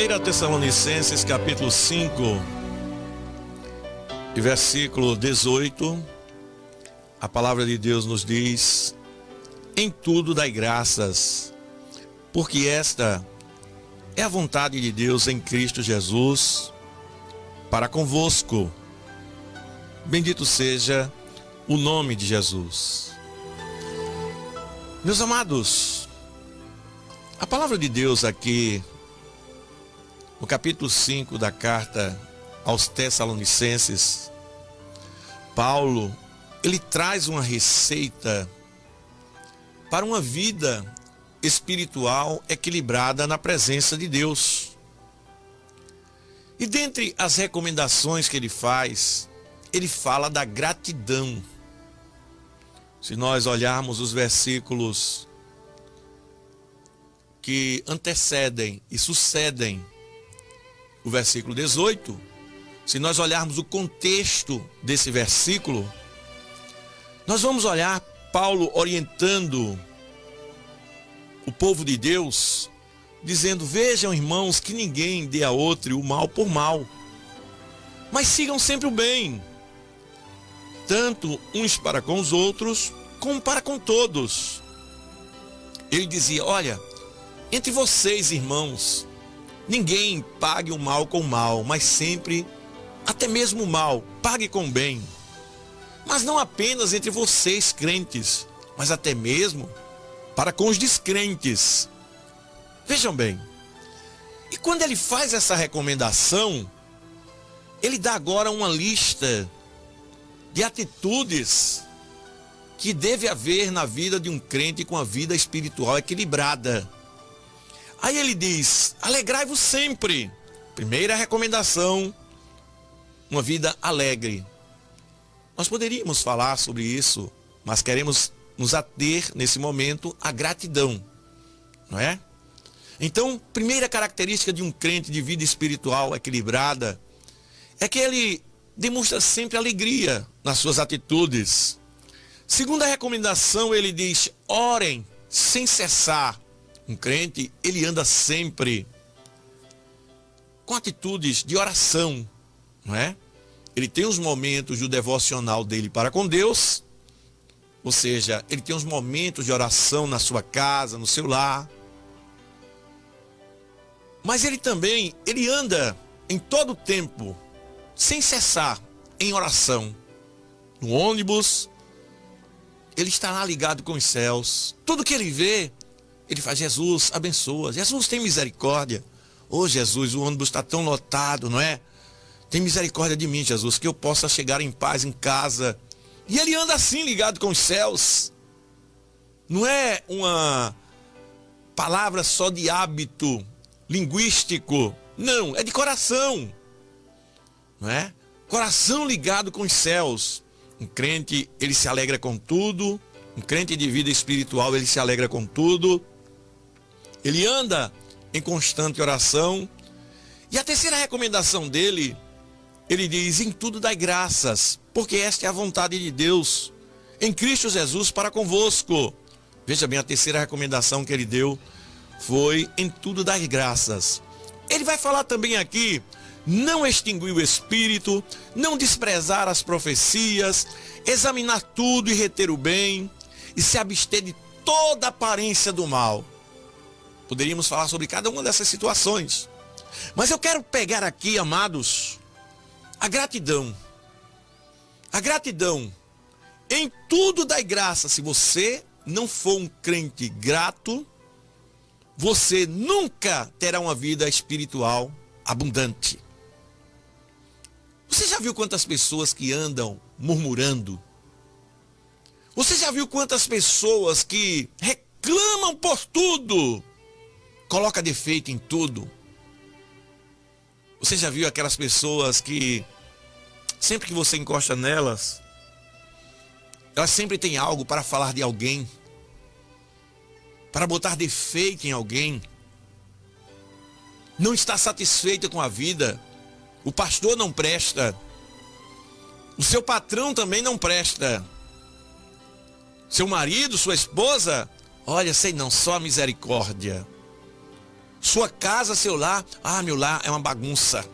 1 Tessalonicenses capítulo 5 e versículo 18, a palavra de Deus nos diz: em tudo dai graças, porque esta é a vontade de Deus em Cristo Jesus para convosco. Bendito seja o nome de Jesus. Meus amados, a palavra de Deus aqui no capítulo 5 da carta aos Tessalonicenses, Paulo, ele traz uma receita para uma vida espiritual equilibrada na presença de Deus. E dentre as recomendações que ele faz, ele fala da gratidão. Se nós olharmos os versículos que antecedem e sucedem o versículo 18, se nós olharmos o contexto desse versículo, nós vamos olhar Paulo orientando o povo de Deus, dizendo: vejam, irmãos, que ninguém dê a outro o mal por mal, mas sigam sempre o bem, tanto uns para com os outros, como para com todos. Ele dizia: olha, entre vocês, irmãos, ninguém pague o mal com o mal, mas sempre, até mesmo o mal, pague com o bem. Mas não apenas entre vocês, crentes, mas até mesmo para com os descrentes. Vejam bem, e quando ele faz essa recomendação, ele dá agora uma lista de atitudes que deve haver na vida de um crente com a vida espiritual equilibrada. Aí ele diz: alegrai-vos sempre. Primeira recomendação, uma vida alegre. Nós poderíamos falar sobre isso, mas queremos nos ater nesse momento à gratidão, não é? Então, primeira característica de um crente de vida espiritual equilibrada é que ele demonstra sempre alegria nas suas atitudes. Segunda recomendação, ele diz: orem sem cessar. Um crente, ele anda sempre com atitudes de oração, não é? Ele tem os momentos do devocional dele para com Deus, ou seja, ele tem os momentos de oração na sua casa, no seu lar. Mas ele também, ele anda em todo o tempo, sem cessar, em oração. No ônibus, ele está lá ligado com os céus. Tudo que ele vê, ele faz: Jesus, abençoa. Jesus, tem misericórdia. Oh, Jesus, o ônibus está tão lotado, não é? Tem misericórdia de mim, Jesus, que eu possa chegar em paz em casa. E ele anda assim, ligado com os céus. Não é uma palavra só de hábito linguístico. Não, é de coração. Não é? Coração ligado com os céus. Um crente, ele se alegra com tudo. Um crente de vida espiritual, ele se alegra com tudo. Ele anda em constante oração. E a terceira recomendação dele, ele diz: em tudo dai graças, porque esta é a vontade de Deus em Cristo Jesus para convosco. Veja bem, a terceira recomendação que ele deu foi: em tudo dai graças. Ele vai falar também aqui: não extinguir o espírito, não desprezar as profecias, examinar tudo e reter o bem, e se abster de toda aparência do mal. Poderíamos falar sobre cada uma dessas situações, mas eu quero pegar aqui, amados, a gratidão. A gratidão. Em tudo dai graça. Se você não for um crente grato, você nunca terá uma vida espiritual abundante. Você já viu quantas pessoas que andam murmurando? Você já viu quantas pessoas que reclamam por tudo, coloca defeito em tudo? Você já viu aquelas pessoas que, sempre que você encosta nelas, elas sempre têm algo para falar de alguém, para botar defeito em alguém? Não está satisfeita com a vida. O pastor não presta. O seu patrão também não presta. Seu marido, sua esposa, olha, sei não, só a misericórdia. Sua casa, seu lar, meu lar é uma bagunça.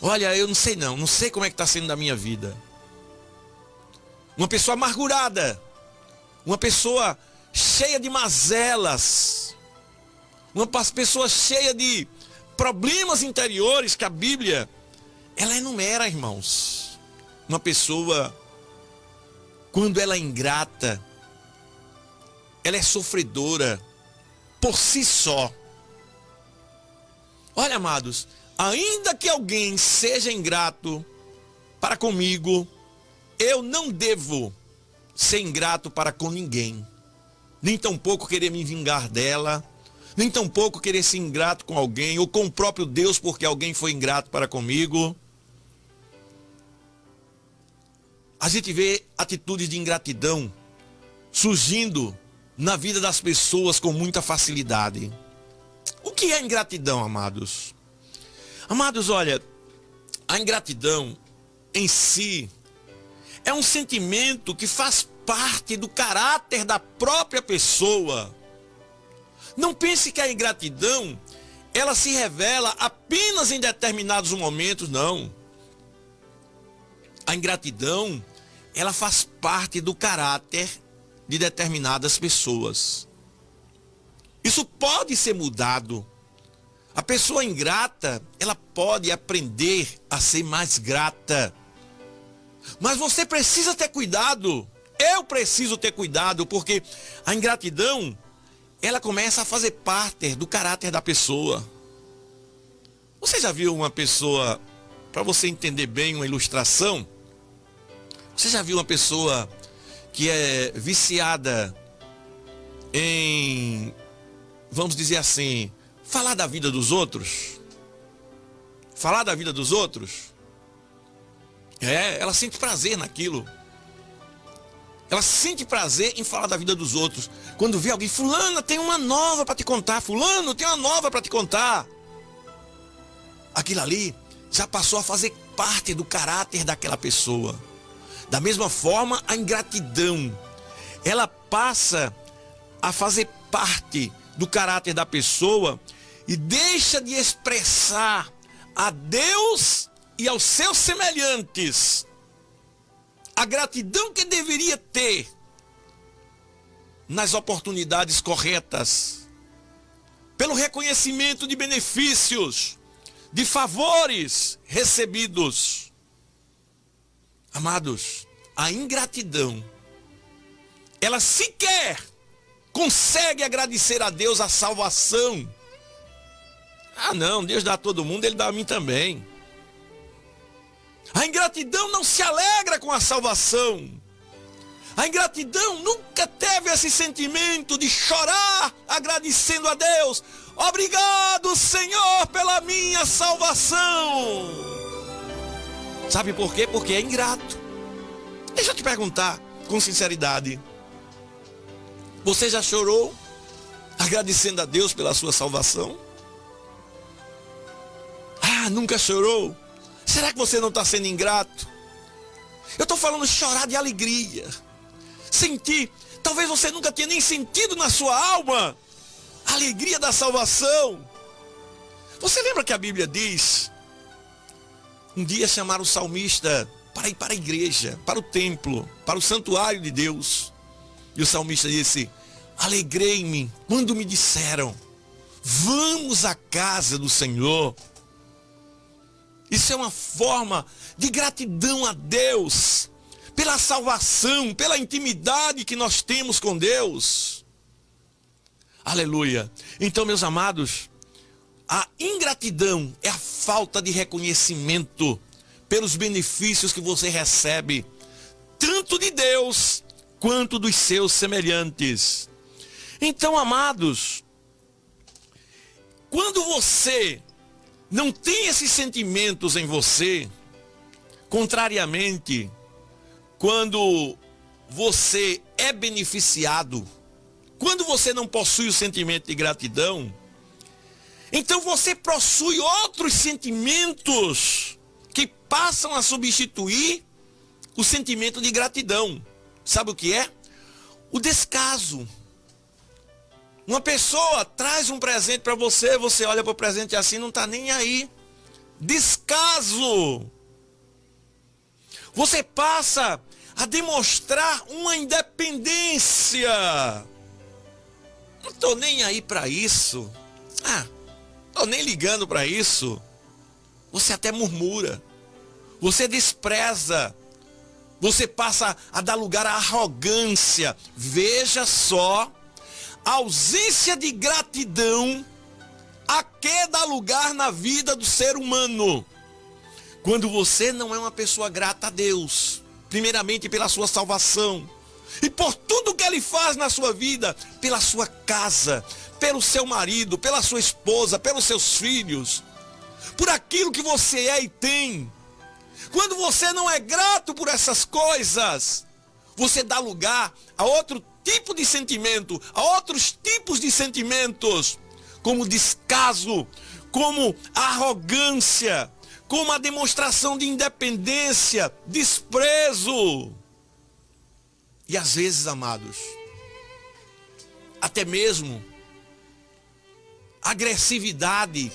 Olha, eu não sei como é que está sendo da minha vida. Uma pessoa amargurada, uma pessoa cheia de mazelas, uma pessoa cheia de problemas interiores que a Bíblia, ela enumera, irmãos. Uma pessoa, quando ela é ingrata, ela é sofredora por si só. Olha, amados, ainda que alguém seja ingrato para comigo, eu não devo ser ingrato para com ninguém. Nem tampouco querer me vingar dela, nem tampouco querer ser ingrato com alguém, ou com o próprio Deus porque alguém foi ingrato para comigo. A gente vê atitudes de ingratidão surgindo na vida das pessoas com muita facilidade. O que é ingratidão, amados? Amados, olha, a ingratidão em si é um sentimento que faz parte do caráter da própria pessoa. Não pense que a ingratidão, ela se revela apenas em determinados momentos, não. A ingratidão, ela faz parte do caráter de determinadas pessoas. Isso pode ser mudado. A pessoa ingrata, ela pode aprender a ser mais grata. Mas você precisa ter cuidado. Eu preciso ter cuidado, porque a ingratidão, ela começa a fazer parte do caráter da pessoa. Você já viu uma pessoa, para você entender bem uma ilustração, você já viu uma pessoa que é viciada em, vamos dizer assim, falar da vida dos outros? Falar da vida dos outros? Ela sente prazer naquilo. Ela sente prazer em falar da vida dos outros. Quando vê alguém, fulana, tem uma nova para te contar. Fulano, tem uma nova para te contar. Aquilo ali já passou a fazer parte do caráter daquela pessoa. Da mesma forma, a ingratidão, ela passa a fazer parte do caráter da pessoa e deixa de expressar a Deus e aos seus semelhantes a gratidão que deveria ter nas oportunidades corretas, pelo reconhecimento de benefícios, de favores recebidos. Amados, a ingratidão, ela sequer consegue agradecer a Deus a salvação. Não, Deus dá a todo mundo, Ele dá a mim também. A ingratidão não se alegra com a salvação. A ingratidão nunca teve esse sentimento de chorar agradecendo a Deus. Obrigado, Senhor, pela minha salvação. Sabe por quê? Porque é ingrato. Deixa eu te perguntar com sinceridade. Você já chorou agradecendo a Deus pela sua salvação? Nunca chorou? Será que você não está sendo ingrato? Eu estou falando chorar de alegria. Sentir, talvez você nunca tenha nem sentido na sua alma a alegria da salvação. Você lembra que a Bíblia diz, um dia chamaram o salmista para ir para a igreja, para o templo, para o santuário de Deus. E o salmista disse, alegrei-me quando me disseram, vamos à casa do Senhor. Isso é uma forma de gratidão a Deus, pela salvação, pela intimidade que nós temos com Deus. Aleluia. Então, meus amados, a ingratidão é a falta de reconhecimento pelos benefícios que você recebe, tanto de Deus quanto dos seus semelhantes. Então, amados, quando você não tem esses sentimentos em você, contrariamente, quando você é beneficiado, quando você não possui o sentimento de gratidão, então você possui outros sentimentos que passam a substituir o sentimento de gratidão. Sabe o que é? O descaso. Uma pessoa traz um presente para você, você olha para o presente assim, não está nem aí. Descaso. Você passa a demonstrar uma independência. Não estou nem aí para isso. Estou nem ligando para isso. Você até murmura. Você despreza. Você passa a dar lugar à arrogância. Veja só, a ausência de gratidão a que dá lugar na vida do ser humano. Quando você não é uma pessoa grata a Deus, primeiramente pela sua salvação, e por tudo que Ele faz na sua vida, pela sua casa, pelo seu marido, pela sua esposa, pelos seus filhos, por aquilo que você é e tem. Quando você não é grato por essas coisas, você dá lugar a outro tipo de sentimento, a outros tipos de sentimentos, como descaso, como arrogância, como a demonstração de independência, desprezo. E às vezes, amados, até mesmo agressividade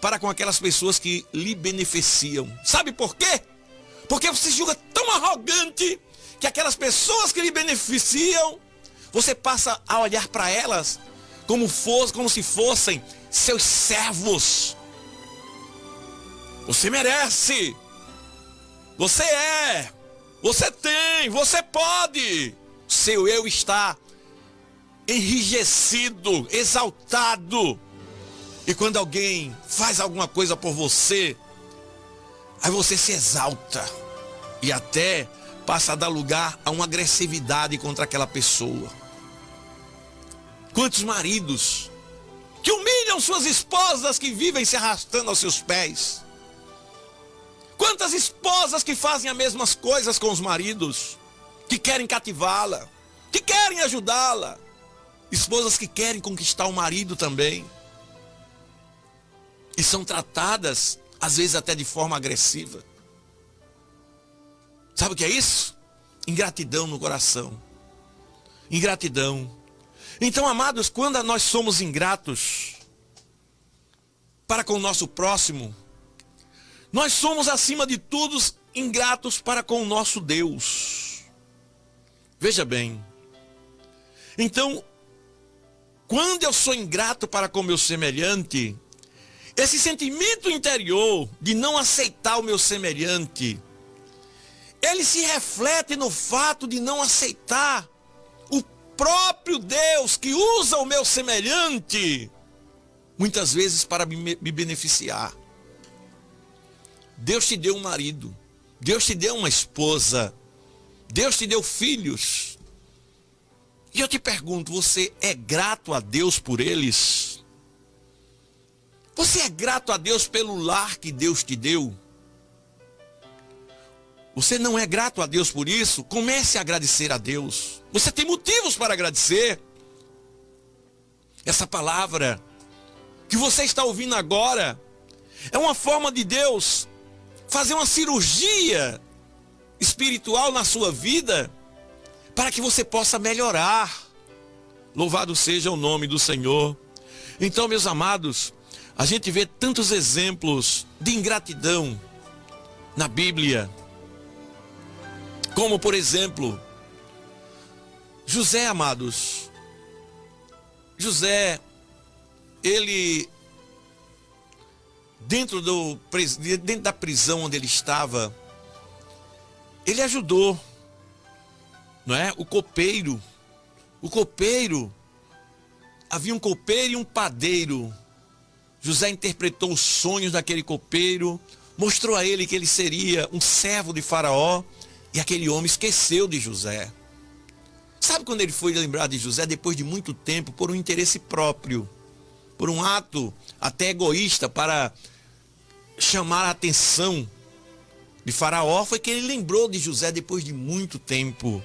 para com aquelas pessoas que lhe beneficiam. Sabe por quê? Porque você se julga tão arrogante que aquelas pessoas que lhe beneficiam, você passa a olhar para elas como se fossem seus servos. Você merece. Você é. Você tem. Você pode. Seu eu está enrijecido, exaltado. E quando alguém faz alguma coisa por você, aí você se exalta e até passa a dar lugar a uma agressividade contra aquela pessoa. Quantos maridos que humilham suas esposas que vivem se arrastando aos seus pés? Quantas esposas que fazem as mesmas coisas com os maridos, que querem cativá-la, que querem ajudá-la? Esposas que querem conquistar o marido também. E são tratadas, às vezes até de forma agressiva. Sabe o que é isso? Ingratidão no coração. Ingratidão. Então, amados, quando nós somos ingratos para com o nosso próximo, nós somos, acima de tudo, ingratos para com o nosso Deus. Veja bem. Então, quando eu sou ingrato para com o meu semelhante, esse sentimento interior de não aceitar o meu semelhante, ele se reflete no fato de não aceitar o próprio Deus que usa o meu semelhante, muitas vezes para me beneficiar. Deus te deu um marido, Deus te deu uma esposa, Deus te deu filhos. E eu te pergunto, você é grato a Deus por eles? Você é grato a Deus pelo lar que Deus te deu? Você não é grato a Deus por isso? Comece a agradecer a Deus. Você tem motivos para agradecer. Essa palavra que você está ouvindo agora é uma forma de Deus fazer uma cirurgia espiritual na sua vida para que você possa melhorar. Louvado seja o nome do Senhor. Então, meus amados, a gente vê tantos exemplos de ingratidão na Bíblia. Como, por exemplo, José, amados. José, ele, dentro da prisão onde ele estava, ele ajudou, não é? O copeiro, havia um copeiro e um padeiro. José interpretou os sonhos daquele copeiro, mostrou a ele que ele seria um servo de Faraó, e aquele homem esqueceu de José. Sabe quando ele foi lembrar de José? Depois de muito tempo, por um interesse próprio, por um ato até egoísta para chamar a atenção de Faraó, foi que ele lembrou de José depois de muito tempo.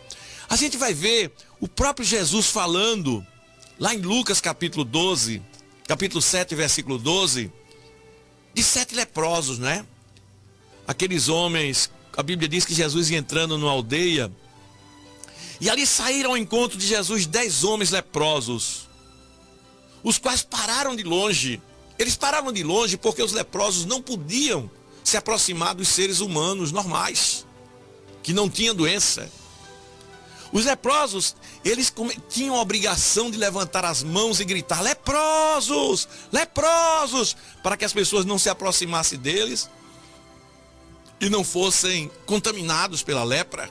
A gente vai ver o próprio Jesus falando, lá em Lucas capítulo 12, capítulo 7, versículo 12, de 7 leprosos, né? Aqueles homens, a Bíblia diz que Jesus ia entrando numa aldeia, e ali saíram ao encontro de Jesus 10 homens leprosos. os quais pararam de longe. Eles pararam de longe porque os leprosos não podiam se aproximar dos seres humanos normais, que não tinham doença. Os leprosos, eles tinham a obrigação de levantar as mãos e gritar: leprosos, leprosos, para que as pessoas não se aproximassem deles e não fossem contaminados pela lepra.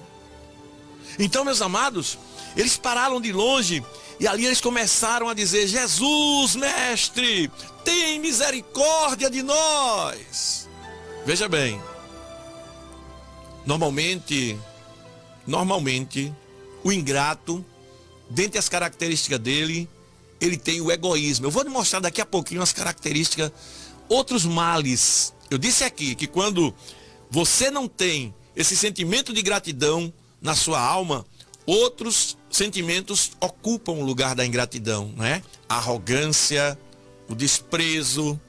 Então, meus amados, eles pararam de longe e ali eles começaram a dizer: Jesus, mestre, tem misericórdia de nós. Veja bem, normalmente, o ingrato, dentre as características dele, ele tem o egoísmo. Eu vou lhe mostrar daqui a pouquinho as características, outros males. Eu disse aqui que quando você não tem esse sentimento de gratidão na sua alma, outros sentimentos ocupam o lugar da ingratidão, não é? A arrogância, o desprezo,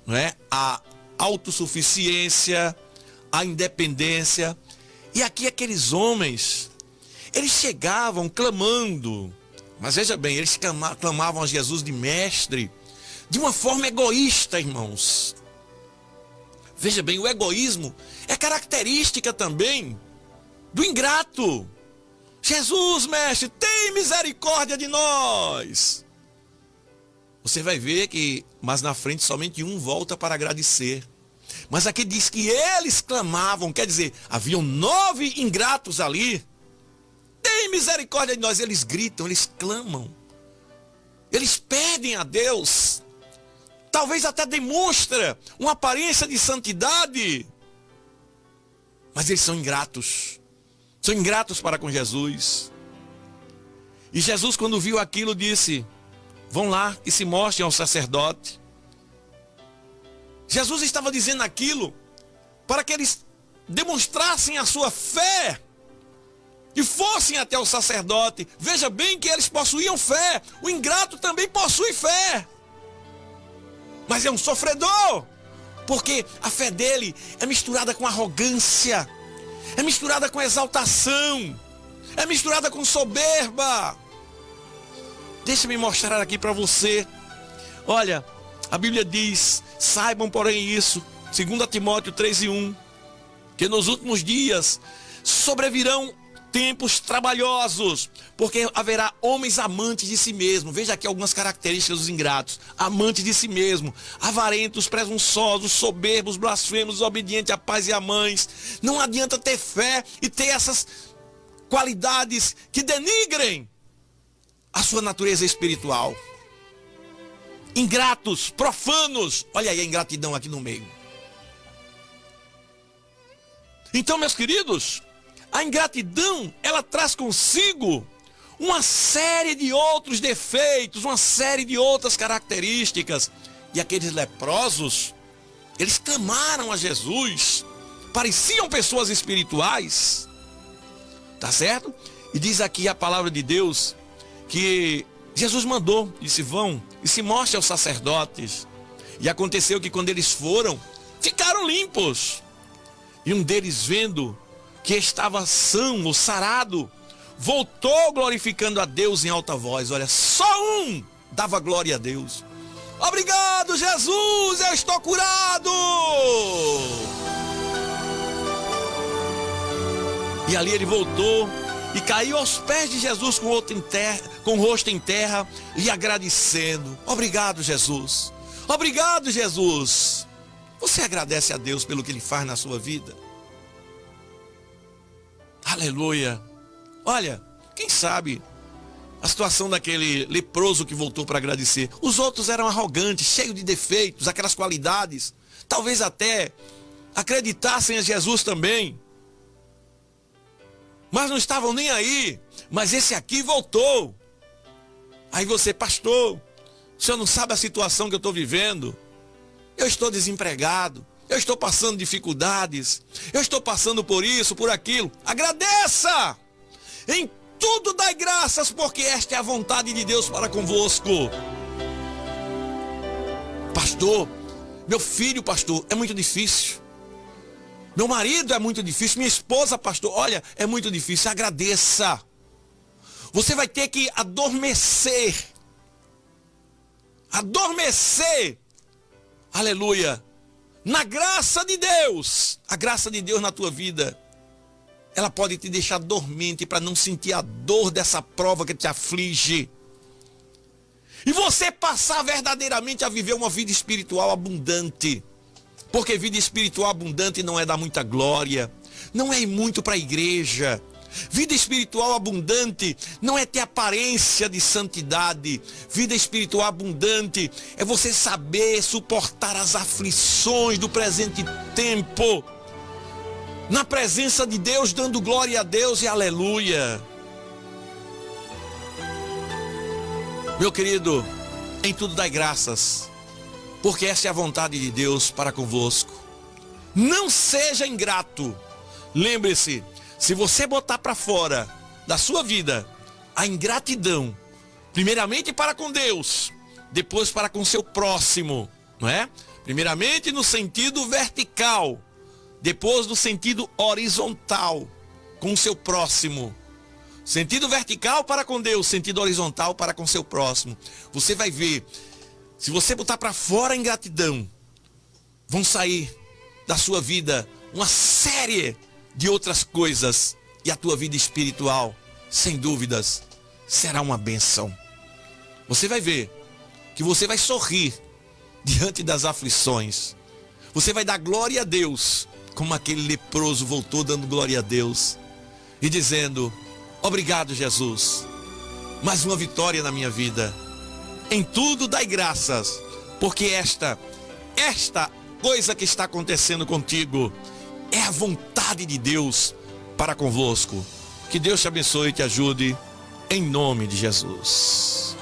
não é? A autossuficiência, a independência. E aqui aqueles homens, eles chegavam clamando, mas veja bem, eles clamavam a Jesus de mestre, de uma forma egoísta, irmãos. Veja bem, o egoísmo é característica também do ingrato. Jesus, mestre, tem misericórdia de nós. Você vai ver que, mas na frente somente um volta para agradecer. Mas aqui diz que eles clamavam, quer dizer, haviam 9 ingratos ali. Tem misericórdia de nós. Eles gritam, eles clamam. Eles pedem a Deus. Talvez até demonstra uma aparência de santidade. Mas eles são ingratos. São ingratos para com Jesus. E Jesus, quando viu aquilo, disse: vão lá e se mostrem ao sacerdote. Jesus estava dizendo aquilo para que eles demonstrassem a sua fé e fossem até o sacerdote. Veja bem que eles possuíam fé. O ingrato também possui fé, mas é um sofredor, porque a fé dele é misturada com arrogância, é misturada com exaltação, é misturada com soberba. Deixa-me mostrar aqui para você. Olha, a Bíblia diz: saibam, porém, isso, 2 Timóteo 3:1, que nos últimos dias sobrevirão tempos trabalhosos, porque haverá homens amantes de si mesmo. Veja aqui algumas características dos ingratos: amantes de si mesmo, avarentos, presunçosos, soberbos, blasfemos, desobedientes a pais e a mães. Não adianta ter fé e ter essas qualidades que denigrem a sua natureza espiritual. Ingratos, profanos. Olha aí a ingratidão aqui no meio. Então, meus queridos, a ingratidão, ela traz consigo uma série de outros defeitos, uma série de outras características. E aqueles leprosos, eles clamaram a Jesus, pareciam pessoas espirituais, tá certo? E diz aqui a palavra de Deus que Jesus mandou, disse: vão e se mostrem aos sacerdotes. E aconteceu que quando eles foram, ficaram limpos. E um deles, vendo que estava são ou sarado, voltou glorificando a Deus em alta voz. Olha, só um dava glória a Deus: obrigado, Jesus, eu estou curado. E ali ele voltou e caiu aos pés de Jesus com o rosto em terra, lhe agradecendo: obrigado, Jesus, obrigado, Jesus. Você agradece a Deus pelo que Ele faz na sua vida? Aleluia. Olha, quem sabe a situação daquele leproso que voltou para agradecer. Os outros eram arrogantes, cheios de defeitos, aquelas qualidades. Talvez até acreditassem em Jesus também, mas não estavam nem aí. Mas esse aqui voltou. Aí você: pastor, o senhor não sabe a situação que eu estou vivendo. Eu estou desempregado, eu estou passando dificuldades, eu estou passando por isso, por aquilo. Agradeça! Em tudo dai graças, porque esta é a vontade de Deus para convosco. Pastor, meu filho, pastor, é muito difícil. Meu marido, é muito difícil. Minha esposa, pastor, olha, é muito difícil. Agradeça. Você vai ter que adormecer adormecer, aleluia, na graça de Deus. A graça de Deus na tua vida, ela pode te deixar dormente para não sentir a dor dessa prova que te aflige. E você passar verdadeiramente a viver uma vida espiritual abundante. Porque vida espiritual abundante não é dar muita glória, não é ir muito para a igreja. Vida espiritual abundante não é ter aparência de santidade. Vida espiritual abundante é você saber suportar as aflições do presente tempo, na presença de Deus, dando glória a Deus e aleluia. Meu querido, em tudo dai graças, porque essa é a vontade de Deus para convosco. Não seja ingrato. Lembre-se, se você botar para fora da sua vida a ingratidão, primeiramente para com Deus, depois para com seu próximo, não é? Primeiramente no sentido vertical, depois no sentido horizontal, com o seu próximo. Sentido vertical para com Deus, sentido horizontal para com seu próximo. Você vai ver, se você botar para fora a ingratidão, vão sair da sua vida uma série de outras coisas, e a tua vida espiritual, sem dúvidas, será uma bênção. Você vai ver que você vai sorrir diante das aflições. Você vai dar glória a Deus, como aquele leproso voltou dando glória a Deus e dizendo: obrigado, Jesus, mais uma vitória na minha vida. Em tudo dai graças, porque esta coisa que está acontecendo contigo é a vontade de Deus para convosco. Que Deus te abençoe e te ajude, em nome de Jesus.